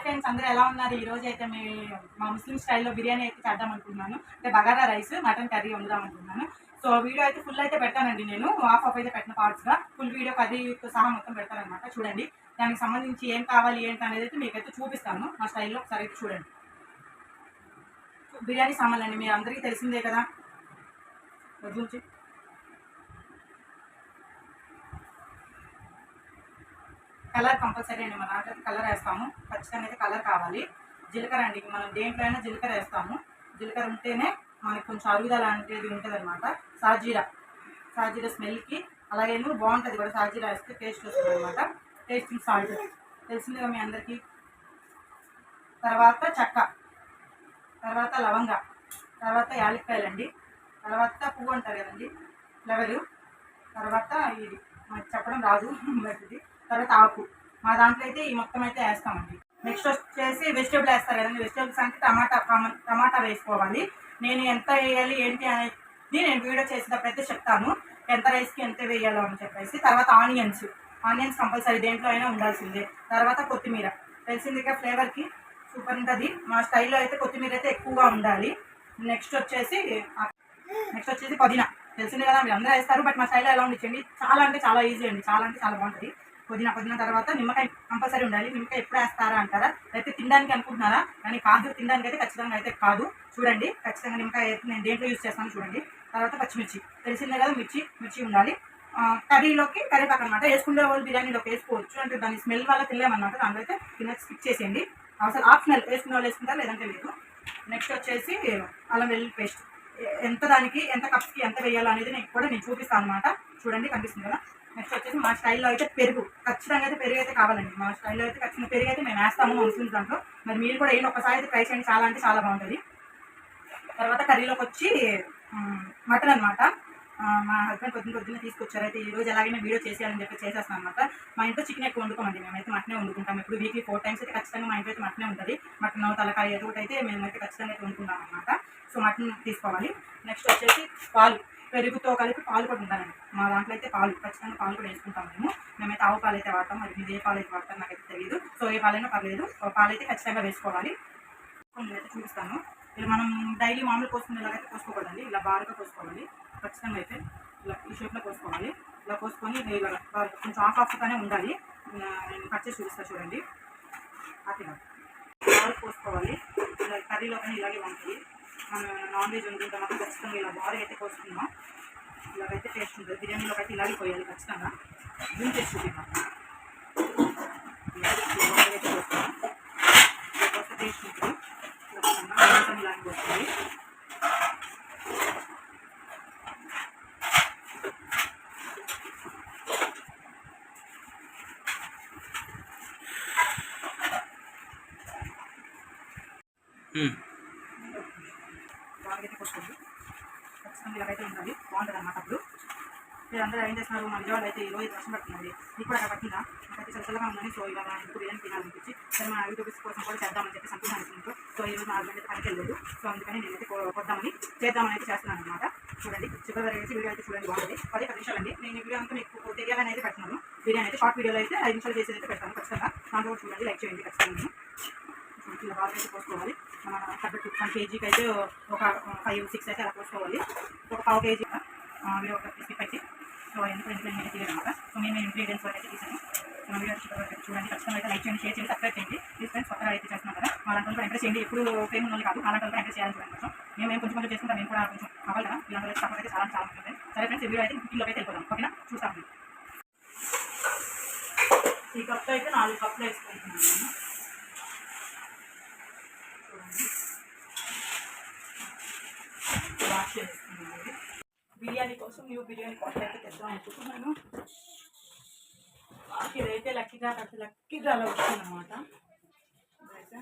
Friends, అందరూ ఎలా ఉన్నారు? ఈ రోజు అయితే మా ముస్లిం స్టైల్లో బిర్యానీ అయితే చేద్దాం అనుకుంటున్నాను. అంటే బగారా రైస్, మటన్ కర్రీ వండుదాం అనుకుంటున్నాను. సో వీడియో అయితే ఫుల్ అయితే పెడతానండి. నేను హాఫ్ అయితే పెట్టిన పార్ట్స్గా ఫుల్ వీడియో కర్రీతో సహా మొత్తం పెడతానమాట. చూడండి, దానికి సంబంధించి ఏం కావాలి ఏంటి అనేది అయితే మీకైతే చూపిస్తాను మా స్టైల్లో. ఒకసారి అయితే చూడండి. బిర్యానీ సామాన్లు అండి, మీరు అందరికీ తెలిసిందే కదా. చూసి కలర్ కంపల్సరీ అండి, మన దాంట్లో కలర్ వేస్తాము. ఖచ్చితంగా అయితే కలర్ కావాలి. జీలకర్ర అండి, మనం దేంట్లో అయినా జీలకర్ర వేస్తాము. జీలకర్ర ఉంటేనే మనకి కొంచెం అరుగుదల అనేది ఉంటుంది అనమాట. సాజీరా స్మెల్కి అలాగేమో బాగుంటుంది కూడా. సాజీరా వేస్తే టేస్ట్ వస్తుంది అనమాట. టేస్టింగ్ సాల్ట్ తెలిసిందిగా మీ అందరికీ. తర్వాత చెక్క, తర్వాత లవంగ, తర్వాత యాలక్కాయలండి, తర్వాత పువ్వు అంటారు కదండి, ఫ్లవరు, తర్వాత ఇది మనకి చెప్పడం రాదు బట్ తర్వాత ఆకు. మా దాంట్లో అయితే ఈ మొత్తం అయితే వేస్తామండి. నెక్స్ట్ వచ్చేసి వెజిటేబుల్ వేస్తారు కదండి. వెజిటేబుల్స్ అంటే టమాటా వేసుకోవాలి. నేను ఎంత వేయాలి ఏంటి అనేది నేను వీడియో చేసేటప్పుడు అయితే చెప్తాను, ఎంత రైస్కి ఎంత వేయాలో అని చెప్పేసి. తర్వాత ఆనియన్స్ కంపల్సరీ దేంట్లో అయినా ఉండాల్సిందే. తర్వాత కొత్తిమీర తెలిసిందిగా, ఫ్లేవర్కి సూపర్ ఉంటుంది. మా స్టైల్లో అయితే కొత్తిమీర అయితే ఎక్కువగా ఉండాలి. నెక్స్ట్ వచ్చేసి పుదీనా తెలిసిందే కదా, మీరు అందరూ వేస్తారు. బట్ మా స్టైల్లో ఎలా ఉండించండి, చాలా అంటే చాలా ఈజీ అండి, చాలా అంటే చాలా బాగుంటుంది. పుదీనా తర్వాత నిమ్మకాయ కంపల్సరీ ఉండాలి. నిమ్మకాయ ఎప్పుడు వేస్తారా అంటారా, అయితే తినడానికి అనుకుంటున్నారా? కానీ కాదు, తినడానికి అయితే ఖచ్చితంగా అయితే కాదు. చూడండి, ఖచ్చితంగా నిమ్మకాయ అయితే నేను దేంట్లో యూజ్ చేస్తాను చూడండి. తర్వాత పచ్చిమిర్చి తెలిసిందే కదా, మిర్చి ఉండాలి. కర్రీలోకి కరివేపాకు అనమాట. వేసుకునే వాళ్ళు బిర్యానీలోకి వేసుకోవచ్చు, అంటే దాని స్మెల్ వల్ల తినలేమన్నమాట. దాంట్లో అయితే స్కిప్ చేసేయండి. అసలు ఆప్షనల్, వేసుకునే వాళ్ళు వేసుకుంటారు, లేదంటే లేదు. నెక్స్ట్ వచ్చేసి అల్లం వెల్లుల్లి పేస్ట్. దానికి ఎంత కప్స్కి ఎంత వేయాలో అనేది నేను చూపిస్తాను అనమాట. చూడండి, కనిపిస్తుంది కదా. నెక్స్ట్ వచ్చేసి మా స్టైల్లో అయితే పెరుగు, ఖచ్చితంగా అయితే పెరుగు అయితే కావాలండి. మా స్టైల్లో అయితే ఖచ్చితంగా పెరుగు అయితే మేము వేస్తాము మా ముస్లిమ్స్ దాంట్లో. మరి మీరు కూడా ఏంటి ఒకసారి అయితే ట్రై చేయండి, చాలా అంటే చాలా బాగుంటుంది. తర్వాత కర్రీలోకి వచ్చి మటన్ అనమాట. మా హస్బెండ్ పొద్దున్న తీసుకొచ్చారు. అయితే ఈ రోజు ఎలాగైనా వీడియో చేసేయాలని చెప్పి చేసేస్తాను అనమాట. మా ఇంట్లో చికెన్ ఎక్కువ వండుకోమండి, మేమైతే మటనే వండుకుంటాం. ఇప్పుడు వీక్లీ 4 times అయితే ఖచ్చితంగా మా ఇంట్లో అయితే మటనే ఉంటుంది. మటన్ తలకాయ ఏదో ఒకటి అయితే మేమైతే ఖచ్చితంగా అయితే వండుకుంటాం అనమాట. సో మటన్ తీసుకోవాలి. నెక్స్ట్ వచ్చేసి పాలు, పెరుగుతో కలిపి పాలు కూడా ఉంటానండి. మా దాంట్లో అయితే ఖచ్చితంగా పాలు కూడా వేసుకుంటాము. మేమైతే ఆవు పాలు అయితే వాడతాం. మరి మీరు ఏ పాలు అయితే వాడతాం నాకైతే తెలియదు. సో ఏ పాలైనా పర్లేదు, పాలు అయితే ఖచ్చితంగా వేసుకోవాలి. నేనైతే చూపిస్తాను. ఇలా మనం డైలీ మామూలు పోసుకునేలాగైతే పోసుకోకూడదండి, ఇలా బాగా పోసుకోవాలి. ఖచ్చితంగా అయితే ఇలా ఈ షేప్లో పోసుకోవాలి. ఇలా పోసుకొని ఇలా కొంచెం ఆఫ్గానే ఉండాలి. నేను కట్ చేసి చూపిస్తాను చూడండి. అట్లా బాగా పోసుకోవాలి. ఇలా కర్రీలో కానీ ఇలాగే ఉంటుంది. మనం నాన్ వెజ్ వండుకుంటాం మాత్రం ఖచ్చితంగా ఇలా బాగా అయితే పోసుకుందాం. ఇలాగైతే టేస్ట్ ఉంటుంది. బిర్యానీలోకి అయితే ఇలాగే పోయాలి ఖచ్చితంగా. జూమ్ చేసి చూపిద్దాం. ఇలాగే పోస్తాం, టేస్ట్ ఉంటుంది. ఇలాగే పోస్తుంది. బాగా పోస్తుంది. ఖచ్చితంగా ఇలాగైతే ఉండాలి, బాగుంటుంది అన్నమాట. అప్పుడు మీరు అందరూ ఏం చేస్తున్నారు? మన విజయవాడ అయితే ఈరోజు వర్షం పడుతుందండి. మీకు కూడా అక్కడ పట్టిందా? నాకైతే చల్లగా ఉందని. సో ఇలాగా ఎందుకు బిర్యానీ తినాలనిపించి సరే మా యూట్యూబ్స్ కోసం కూడా చేద్దామని చెప్పి అనుకుంటున్నాను. సో ఈరోజు మా హస్బెండ్ అయితే పనికి వెళ్ళలేదు. సో అందుకని నేనైతే చేద్దామని అయితే చేస్తున్నాను అనమాట. చూడండి, చివరి వరకు అయితే వీడియో అయితే చూడండి, బాగుంటుంది. 10 నిమిషాలు అండి. నేను ఈ వీడియో అంతా మీకు తెలియాలని అయితే పెడుతున్నాను. బిర్యానీ అయితే షార్ట్ వీడియోలో అయితే 5 నిమిషాలు చేసేది అయితే పెడతాను ఖచ్చితంగా. దాంట్లో కూడా చూడండి, లైక్ చేయండి ఖచ్చితంగా. ఇలా బాగా అయితే పోసుకోవాలి. మన తగ్గట్టు 1 kgకి అయితే ఒక 5-6 అయితే అలా పోసుకోవాలి. ఒక 1/2 kg వీడియో ఒక స్కిప్ అయితే. సో ఎందుకు ఇంగ్రీడియంట్ తీయడం అనమాట. సో మేము ఇంగ్రీడియంట్స్ వరకు అయితే తీసాను. మన వీడియో చూడండి, ఖచ్చితంగా అయితే లైక్ చేయండి, షేర్ చేయండి, సబ్స్క్రైబ్ చేయండి. ప్లీజ్ ఫ్రెండ్స్, కొత్తగా అయితే చేస్తున్నాం కదా, అలాంటి వాళ్ళు ఎంకరేజ్ చేయండి. ఎప్పుడు ఫేమ్ ఉన్న వాళ్ళు కాదు, అలాంటి వాళ్ళు ఎంకరేజ్ చేయాలని చూడండి. కొంచెం మేము కొంచెం చేసుకుంటాం, మేము కూడా కొంచెం అవ్వాలి కదా. ఇలాంటి సపోర్ట్ అయితే చాలా ఉంటుంది. సరే ఫ్రెండ్స్, ఈ వీడియో అయితే కుకింగ్లోకి అయితే వెళ్ళిపోదాం. ఓకేనా, చూస్తాం. ఈ కప్తో అయితే 4 కప్పులు వేసుకుంటున్నాను నేను. వాష్ చేసుకున్నాను. బిర్యానీ కోసం న్యూ బిర్యానీ పాట్ అయితే తెద్దాం అనుకుంటున్నాను. ఇదైతే లక్కీగా అలా వచ్చిందన్నమాట. ఇదైతే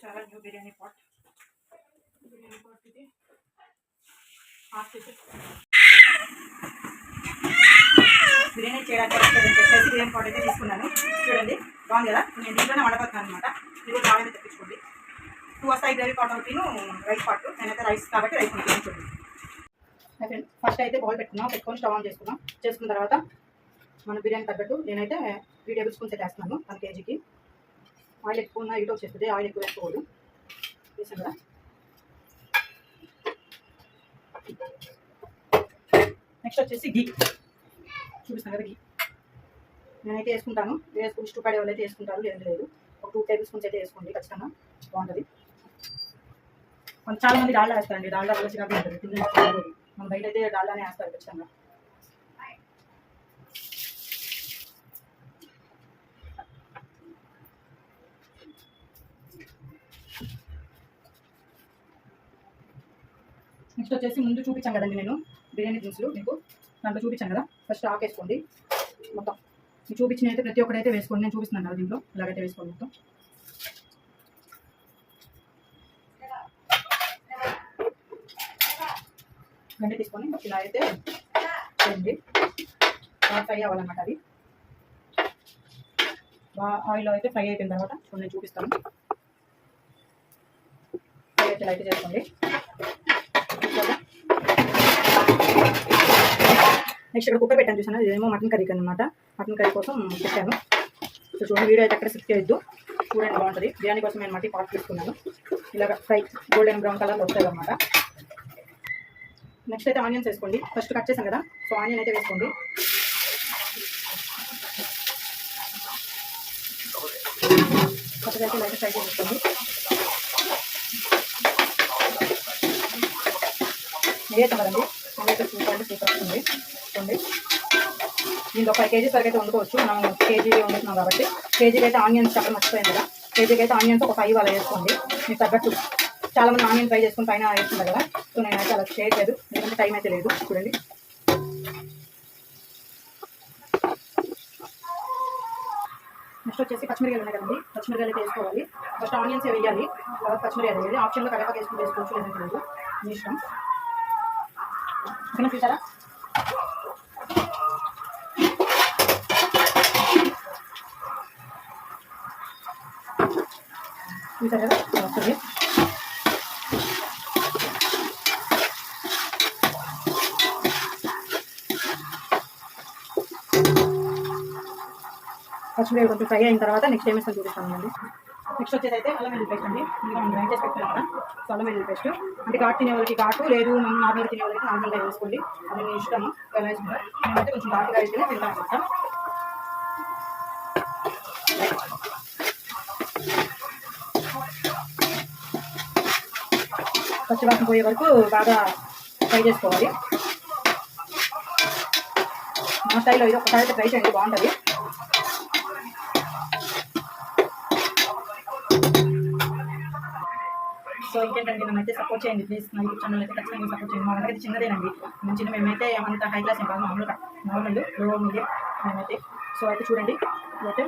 చాలా న్యూ బిర్యానీ పాట్ ఇది ఆఫ్ చేసి బిర్యానీ చేయడానికి చెప్పేసి బిర్యానీ పాట్ అయితే తీసుకున్నాను. చూడండి, బాగుంది కదా. నేను దీంట్లోనే వండబోతున్నాను అనమాట. మీరు బాగా తెప్పించుకోండి. 2 వస్తాయి, గ్రేవీ పాట్ ఒకటి, రైస్ పాట్. నేనైతే రైస్ కాబట్టి రైస్ వండుతున్నాను. చూడండి ఫస్ట్ అయితే బౌల్ పెట్టుకొని స్టవ్ ఆన్ చేసుకున్న తర్వాత మన బిర్యానీ తగ్గట్టు నేనైతే 3 టేబుల్ స్పూన్స్ అయితే వేస్తున్నాను 1 kgకి. ఆయిల్ ఎక్కువ ఉన్న ఇటు వచ్చేస్తుంది, ఆయిల్ ఎక్కువ వేసుకోవద్దు. వేసాం కదా. నెక్స్ట్ వచ్చేసి గీ చూపిస్తాను కదా. గీ నేనైతే వేసుకుంటాను, వేసుకుని ఇష్టపడే వాళ్ళు అయితే వేసుకుంటారు, లేదంటే లేదు. ఒక 2 టేబుల్ స్పూన్స్ అయితే వేసుకోండి, ఖచ్చితంగా బాగుంటుంది. చాలా మంది డాల్డా వేస్తారండి, డాల్డా వల్ల చిరాకు ఉంటుంది, తిన్నది. మన బయట అయితే డాల్డానే వేస్తారు ఖచ్చితంగా. నెక్స్ట్ వచ్చేసి ముందు చూపించాను కదండి నేను బిర్యానీ దినుసులు మీకు, దాంట్లో చూపించాను కదా. ఫస్ట్ ఆకేసుకోండి మొత్తం. మీకు చూపించిన అయితే ప్రతి ఒక్కరైతే వేసుకోండి, నేను చూపిస్తున్నాను కదా దీంట్లో. ఇలాగైతే వేసుకోండి మొత్తం. గంట తీసుకొని ఇలా అయితే చేయండి, బాగా ఫ్రై అవ్వాలన్నమాట. అది బాగా ఆయిల్లో అయితే ఫ్రై అయిపోయిన తర్వాత నేను చూపిస్తాను. ఫ్రై అయితే ఇలా అయితే చేసుకోండి. నెక్స్ట్ ఇక్కడ కుక్కర్ పెట్టాను చూసాను, ఇదేమో మటన్ కర్రీకి అనమాట. మటన్ కర్రీ కోసం పెట్టాను. సో చూడండి, వీడియో అయితే అక్కడ స్కిప్ చేయొద్దు, చూడండి బాగుంటుంది. బిర్యానీ కోసం నేను మట్టి పాట్ తీసుకున్నాను. ఇలాగ ఫ్రై గోల్డెన్ బ్రౌన్ కలర్లో వస్తుంది అనమాట. నెక్స్ట్ అయితే ఆనియన్స్ వేసుకోండి. ఫస్ట్ కట్ చేసాం కదా, సో ఆనియన్ అయితే వేసుకోండి. ఫస్ట్ అయితే లైట్ ఫ్రై చేసుకోండి. వేసాం కదండి, అయితే సూపర్ అంటే సూపర్ వస్తుంది. చూడండి, దీంట్లో 5 kgs వరకు అయితే వండుకోవచ్చు. మనం కేజీ వండుతున్నాం కాబట్టి. కేజీకి అయితే ఆనియన్స్ అక్కడ మర్చిపోయింది కదా, కేజీకి అయితే ఆనియన్స్ ఒక 5 అలా వేసుకోండి మీకు తగ్గట్టు. చాలా మంది ఆనియన్ ఫ్రై చేసుకుని పైన వేస్తుంటారు కదా, సో నేనైతే అలా చేయట్లేదు, ఎందుకంటే టైం అయితే లేదు. చూడండి, నెక్స్ట్ వచ్చేసి పచ్చిమిరకాయలు ఉన్నాయి కదండి, పచ్చిమిరకాయలు అయితే వేసుకోవాలి. ఫస్ట్ ఆనియన్స్ వేయాలి, తర్వాత పచ్చిమిరకాయలు వేయాలి. ఆప్షన్లో కరివేపాకు వేసుకుని వేసుకోవచ్చు, లేదంటే లేదు, మీ ఇష్టం. ఓకేనా, చూసారా? చూసారు కదా వస్తుంది. పచ్చిమిరపకాయలు కొంచెం ఫ్రై అయిన తర్వాత నెక్స్ట్ ఏం వేస్తాను చూపిస్తానండి. నెక్స్ట్ వచ్చేది అయితే అల్లం వెల్లుల్లి పేస్ట్ అండి. ఇంకా మనం గ్రైండ్ చేసి పెట్టుకున్నాం కదా, సో అల్లం వెల్లుల్లి పేస్ట్. అంటే ఘాటు తినే వాళ్ళకి ఘాటు, లేదు మనం నార్మల్ తినే వాళ్ళకి నార్మల్గా వేసుకోండి, అది మీ ఇష్టము ఎలా వేసుకుంటారు. మేమైతే కొంచెం ఘాటుగా అయితేనే తింటాం అనమాట. పచ్చివాసన పోయే వరకు బాగా ఫ్రై చేసుకోవాలి. మా స్టైల్లో ఇది ఒకసారి అయితే ట్రై చేయండి, బాగుంటుంది. సో ఇంకేంటండి, మేమైతే సపోర్ట్ చేయండి ప్లీజ్. మా యూట్యూబ్ ఛానల్ అయితే ఖచ్చితంగా సపోర్ట్ చేయండి. మా దగ్గర చిన్నదేనండి, మేము చిన్న, మేమైతే అంత హై క్లాస్ ఏం కాదు, మామూలుగా నార్మల్ లో మీడియం మేమైతే. సో అయితే చూడండి, అయితే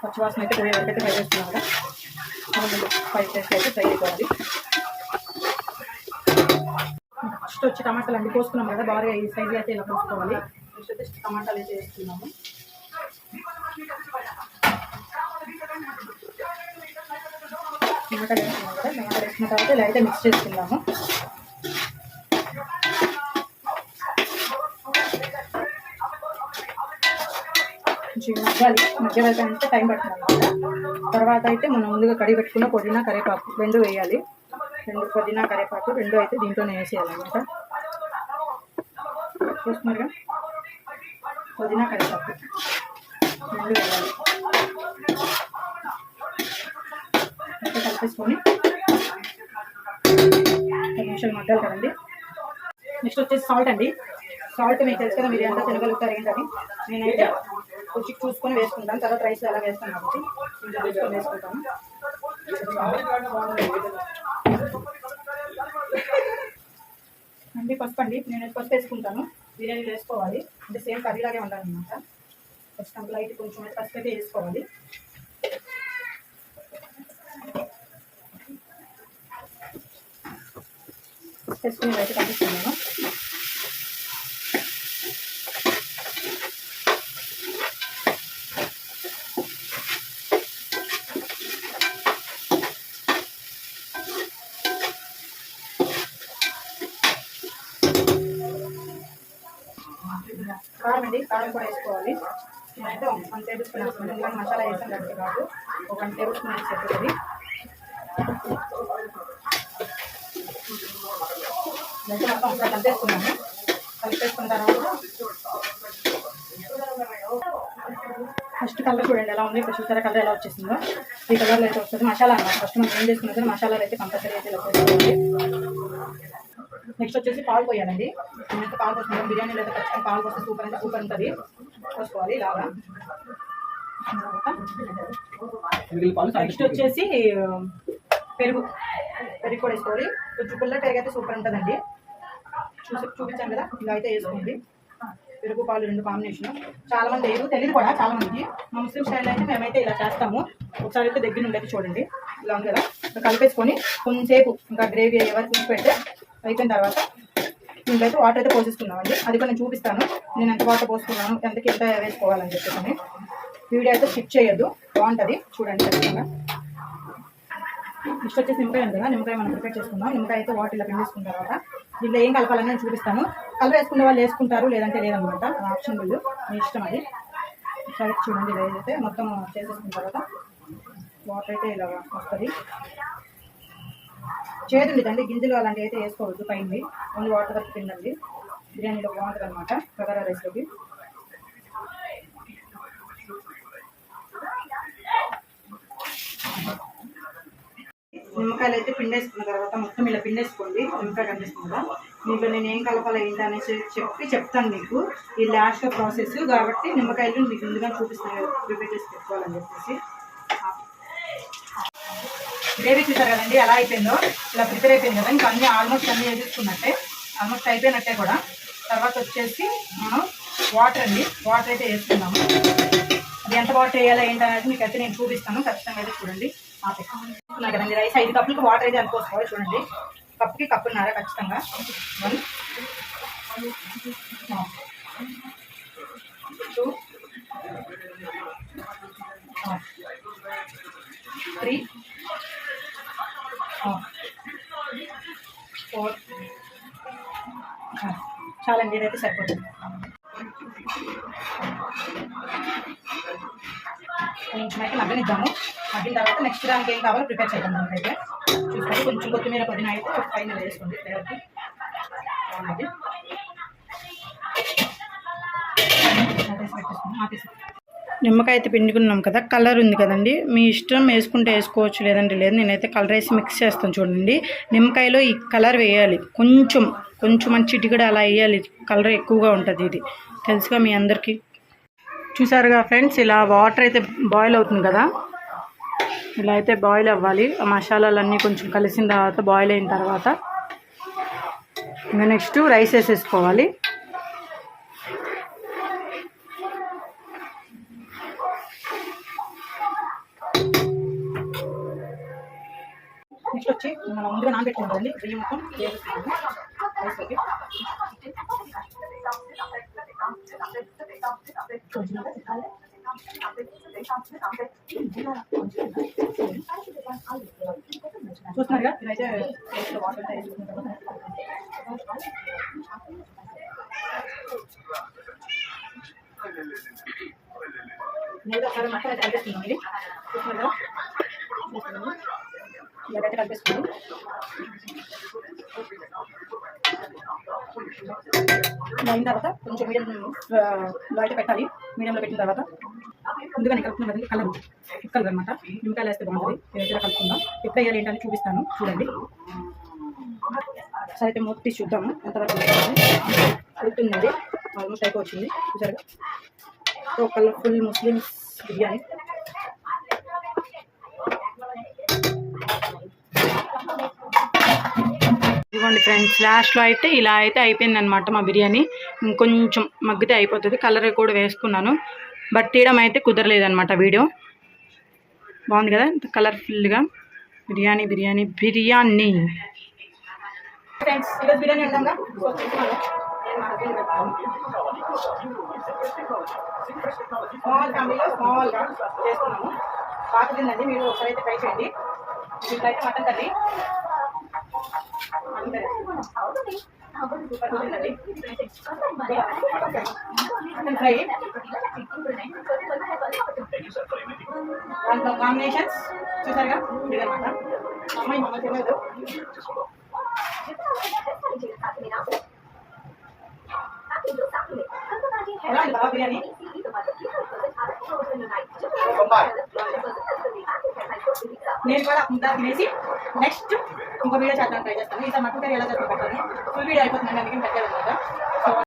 పచ్చివాసన అయితే పోయే వరకు అయితే ఫ్రై చేస్తున్నాం కదా, 5 minutes అయితే ఫ్రై అయిపోవాలి. ఫస్ట్ వచ్చి టమాటాలు అన్ని కోసుకున్నాం కదా, బాగా ఈ సైజులో అయితే ఇలా కోసుకోవాలి. నెక్స్ట్ అయితే టమాటాలు అయితే వేసుకున్నాము. టమాటాలు వేసుకున్నాం కదా, టమాటాలు వేసుకున్న తర్వాత ఇలా అయితే మిక్స్ చేసుకున్నాము. కొంచెం మధ్య వరకు అంటే టైం పడుతుంది అన్నమాట. తర్వాత అయితే మనం ముందుగా కడిగి పెట్టుకున్న పుదీనా కరివేపాకు 2 వేయాలి. 2 పుదీనా కరివేపాకు 2 అయితే దీంట్లోనే వేసేయాలన్నమాట. చూస్తున్నారుగా, పుదీనా కరివేపాకు 2 వేయాలి. అయితే కలిపేసుకొని 10 నిమిషాలు మగ్గాలి కదండి. నెక్స్ట్ వచ్చేసి సాల్ట్ అండి. సాల్ట్ మీకు తెలుసు కదా, మీరు ఎంత తినగలుగుతారు ఏంటని. నేనైతే కొంచెం చూసుకొని వేసుకుంటాను, తర్వాత రైస్ అలా వేస్తాను కాబట్టి ఇంకా చూసుకొని వేసుకుంటాను. అండి పసుపు అండి, నేను పసుపు వేసుకుంటాను. బిర్యానీ వేసుకోవాలి అంటే సేమ్ కర్రీలాగే ఉండాలన్నమాట. ఫస్ట్ అంత లైట్ కొంచెం అయితే పసుపు అయితే వేసుకోవాలి. వేసుకుని అయితే కనిపిస్తున్నాను. కారం అండి, కారం కూడా వేసుకోవాలి. అయితే 1 టేబుల్ స్పూన్ వేసుకుంటాం. ఎందుకంటే మసాలా వేసాం కాబట్టి కాదు, ఒక 1 టేబుల్ స్పూన్ వేసి సరిపోతుంది. అయితే మొత్తం ఒకసారి కలిపేసుకున్నాము. కలిపేసుకున్న తర్వాత ఫస్ట్ కలర్ చూడండి ఎలా ఉంది. ఇప్పుడు చూసారా కలర్ ఎలా వచ్చేసిందో. ఈ కలర్లో అయితే వస్తుంది మసాలా అన్నమాట. ఫస్ట్ మనం ఏం చేసుకున్నది మసాలాలు అయితే కంపల్సరీ అయితే ఇలా పోసుకోవాలి. నెక్స్ట్ వచ్చేసి పాలు పోయాలండి. నేనైతే పాలు పోసుకుంటాం. బిర్యానీలో అయితే ఖచ్చితంగా పాలు పోస్తే సూపర్ అంటే సూపర్ ఉంటుంది. పోసుకోవాలి ఇలాగా. నెక్స్ట్ వచ్చేసి పెరుగు కూడా వేసుకోవాలి. కొంచెం పుల్ల పెరుగు అయితే సూపర్ ఉంటుందండి. చూపించాను కదా, ఇలా అయితే వేసుకోండి. పెరుగు పాలు 2 కాంబినేషన్. చాలా మంది తెలియదు కూడా చాలా మందికి. మా ముస్లిం స్టైల్ అయితే మేమైతే ఇలా చేస్తాము. ఒకసారి అయితే దగ్గర నుండి అయితే చూడండి. ఇలా ఉంది కదా, కలిపేసుకొని కొంచెంసేపు ఇంకా గ్రేవీ అయ్యే వరకు తీసి పెడితే అయిపోయిన తర్వాత దీంట్లో వాటర్ అయితే పోసేసుకున్నామండి. అది కూడా నేను చూపిస్తాను. నేను ఎంత వాటర్ పోసుకున్నాను, ఎంత వేసుకోవాలని చెప్పేసి. వీడియో అయితే స్కిప్ చేయొద్దు, బాగుంటుంది చూడండి ఖచ్చితంగా. నెక్స్ట్ వచ్చేసి నిమ్మకాయ ఉంది కదా, నిమ్మకాయ మనం ప్రిపేర్ చేసుకుందాం. నిమ్మకాయ అయితే వాటర్ ఇలా పిండేసుకున్న తర్వాత దీంట్లో ఏం కలపాలని నేను చూపిస్తాను. కలర్ వేసుకునే వాళ్ళు వేసుకుంటారు, లేదంటే లేదనమాట. ఆప్షన్ బిల్లు మీ ఇష్టం అది. సరే చూడండి, అయితే మొత్తం చేసేసుకున్న తర్వాత వాటర్ అయితే ఇలా వస్తుంది. చేతుండదండి, గింజలు అలాంటివి అయితే వేసుకోవద్దు. పైన ఓన్లీ వాటర్ వరకు తినండి. బిర్యానీలో బాగుంటుంది అనమాట, బగారా రైస్లోకి. నిమ్మకాయలు అయితే పిండేసుకున్న తర్వాత మొత్తం ఇలా పిండేసుకోండి. నిమ్మకాయ కనిపిస్తుంది కదా, మీకు నేను ఏం కలపాలి ఏంటి అనేసి చెప్తాను మీకు. ఈ లాస్ట్ ప్రాసెస్ కాబట్టి నిమ్మకాయలు మీకు ముందుగా చూపిస్తాను ప్రిపేర్ చేసి పెట్టుకోవాలని చెప్పేసి. గ్రేవీ చూసారు కదండి ఎలా అయిపోయిందో. ఇలా ప్రిపేర్ అయిపోయింది కదా, ఇంకా అన్నీ ఆల్మోస్ట్ అన్నీ వేసేసుకున్నట్టే, ఆల్మోస్ట్ అయిపోయినట్టే కూడా. తర్వాత వచ్చేసి మనం వాటర్ అయితే వేసుకున్నాము. అది ఎంత వాటర్ వేయాలో ఏంటి అనేది మీకు అయితే నేను చూపిస్తాను. ఖచ్చితంగా అయితే చూడండి. ఆపేసుకున్నాను కదండి రైస్. 5 కప్పులకు వాటర్ అయితే అనుకోసుకోవాలి. చూడండి, కప్పుకి కప్పున్నారా ఖచ్చితంగా. 1 2 3 4 చాలండి, ఇదైతే సరిపోతుంది. కొంచెం అయితే మగ్గనిద్దాము. మగ్గిన తర్వాత నెక్స్ట్ దానికి ఏం కావాలో ప్రిపేర్ చేద్దాం. మనకైతే చూసుకోండి, కొంచెం కొత్తిమీర పుదీనా అయితే పైన వేసుకోండి ఫ్లేవర్కి బాగుంటుంది. నిమ్మకాయ అయితే పిండుకున్నాం కదా, కలర్ ఉంది కదండి, మీ ఇష్టం వేసుకుంటే వేసుకోవచ్చు, లేదంటే లేదు. నేనైతే కలర్ వేసి మిక్స్ చేస్తాను. చూడండి, నిమ్మకాయలో ఈ కలర్ వేయాలి, కొంచెం మంచి చిటికెడ అలా వేయాలి. కలర్ ఎక్కువగా ఉంటుంది. ఇది తెలుసుగా మీ అందరికీ. చూసారుగా ఫ్రెండ్స్, ఇలా వాటర్ అయితే బాయిల్ అవుతుంది కదా, ఇలా అయితే బాయిల్ అవ్వాలి. ఆ మసాలాలన్నీ కొంచెం కలిసిన తర్వాత బాయిల్ అయిన తర్వాత ఇంకా నెక్స్ట్ రైస్ వేసేసుకోవాలి. నెక్స్ట్ వచ్చి మనం ముందుగా నానబెట్టుకున్నాం కదండి బియ్యం మొత్తం వేసేసుకున్నాము రైస్లోకి. చూస్తున్నారుగా, ఇదైతే వాటర్ వేసుకున్న తర్వాత నేను ఒకసారి మొత్తం అయితే కలిపేస్తున్నామండి. చూస్తున్నారుగా, ఇలాగైతే కలిపేసుకున్నాం. అయిన తర్వాత కొంచెం మీడియంలో అయితే పెట్టాలి. మీడియంలో పెట్టిన తర్వాత ముందుగా నేను కలుపుకున్నాం కదండి, కలర్ అనమాట. నిమ్మకాయలు వేస్తే బాగుంటుంది. ఏదైతే కలుపుకుందాం. ఎప్పుడు వేయాలి ఏంటని చూపిస్తాను చూడండి. సరే అయితే మూత తీసి చూద్దాము ఎంతవరకు అవుతుందండి. ఆల్మోస్ట్ అయిపోవచ్చింది. చూసారుగా, సో కలర్ఫుల్ ముస్లిమ్స్ బిర్యానీ. ఇదిగోండి ఫ్రెండ్స్, లాస్ట్లో అయితే ఇలా అయితే అయిపోయింది అనమాట మా బిర్యానీ. ఇంకొంచెం మగ్గితే అయిపోతుంది. కలర్ కూడా వేసుకున్నాను, బట్ తీయడం అయితే కుదరలేదనమాట వీడియో. బాగుంది కదా కలర్ఫుల్గా బిర్యానీ. ఫ్రెండ్స్, ఈరోజు బిర్యానీ అంటాం స్మాల్ ఫ్యామిలీలో స్మాల్గా చేసుకున్నాము. బాగా తిందండి, మీరు ఒకసారి అయితే ట్రై చేయండి. దీంట్లో అయితే మటన్ కర్రీ సూపర్ ఉంటుందండి మటన్ ఫ్రై దాంట్లో కాంబినేషన్స్ చూసారుగా ఇదన్నమాట అమ్మాయి మమ్మ తెలియదు ఎలా ఉంది బాబా బిర్యానీ నేను కూడా ముద్ద తినేసి నెక్స్ట్ ఇంకో వీడియో చేద్దాం ట్రై చేస్తాను ఈసారి మటన్ కర్రీ ఎలా చేస్తాను ఫుల్ వీడియో అయిపోతుందండి అందుకని పెట్టారు అనమాట.